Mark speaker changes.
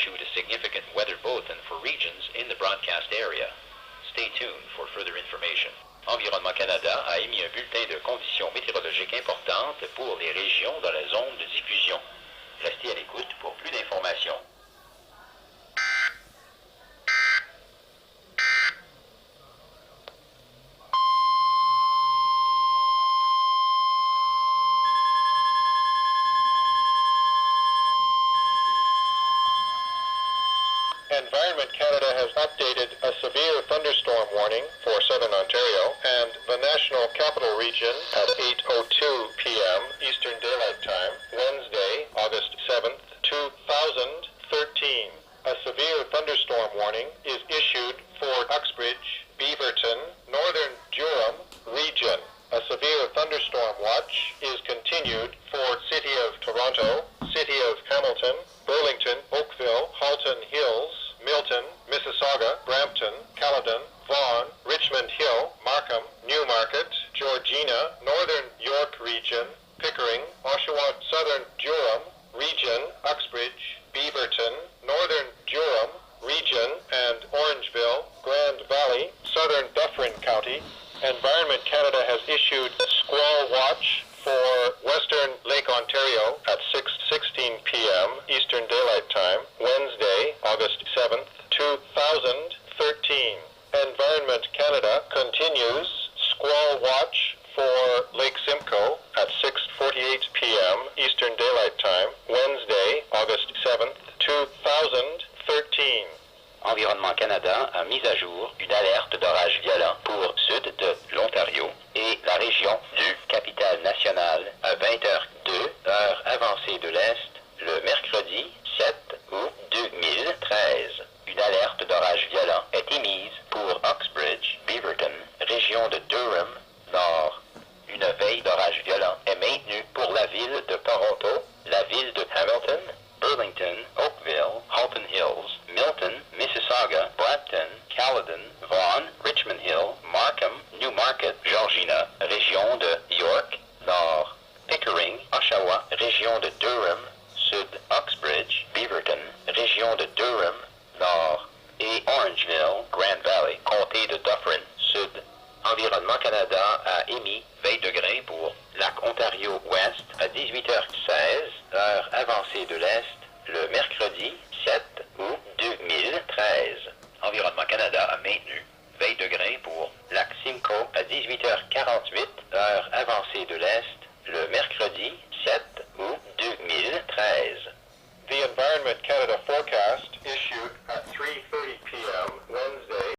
Speaker 1: issued a significant weather bulletin for regions in the broadcast area. Stay tuned for further information. Environnement Canada a émis un bulletin de conditions météorologiques importantes pour les régions dans la zone de diffusion. Restez à l'écoute pour plus d'informations.
Speaker 2: Environment Canada has updated a severe thunderstorm warning for southern Ontario and the National Capital Region at 8:02 p.m. Eastern Daylight Time, Wednesday, August 7th, 2013. A severe thunderstorm warning is issued for Uxbridge, Beaverton, Northern Durham region. A severe thunderstorm watch is continued for City of Toronto, City of Hamilton, Burlington, Oakville, Halton Hills, Milton, Mississauga, Brampton, Caledon, Vaughan, Richmond Hill, Markham, Newmarket, Georgina, Northern York region, Pickering, Oshawa, Southern Durham region, Uxbridge, Beaverton, Northern Durham region, and Orangeville, Grand Valley, Southern Dufferin County. Environment Canada has issued squall watch for Western Lake Ontario at 6:16 p.m. Eastern Daylight Time, Wednesday, August 7th, 2013. Environment Canada continues squall watch for Lake Simcoe at 6:48 p.m. Eastern Daylight Time, Wednesday, August 7th, 2013.
Speaker 1: Environnement Canada a mis à jour une alerte d'orage violent pour sud de l'Ontario et la région du Capitale-Nationale à 20h02, heure avancée de l'Est, le mercredi 7 août 2013. Une alerte d'orage violent est émise pour Uxbridge, Beaverton, région de Durham, Nord. Une veille d'orage violent est maintenue pour la ville de Toronto, la ville de Hamilton, Burlington, Oakville, Halton Hills, Milton, Mississauga, Brampton, Caledon, Vaughan, Richmond Hill, Markham, Newmarket, Georgina, région de York, Nord, Pickering, Oshawa, région de Durham, Sud, Uxbridge, Beaverton, région de Durham, Nord, et Orangeville, Grand Valley, comté de Dufferin, Sud. Environnement Canada a émis veille de grain pour Lac Ontario Ouest à 18h16, heure avancée de l'Est, le mercredi 7 août 2013. Environnement Canada a maintenu veille de grain pour Lac Simcoe à 18h48, heure avancée de l'Est, le mercredi 7 août 2013.
Speaker 2: The Environment Canada forecast issued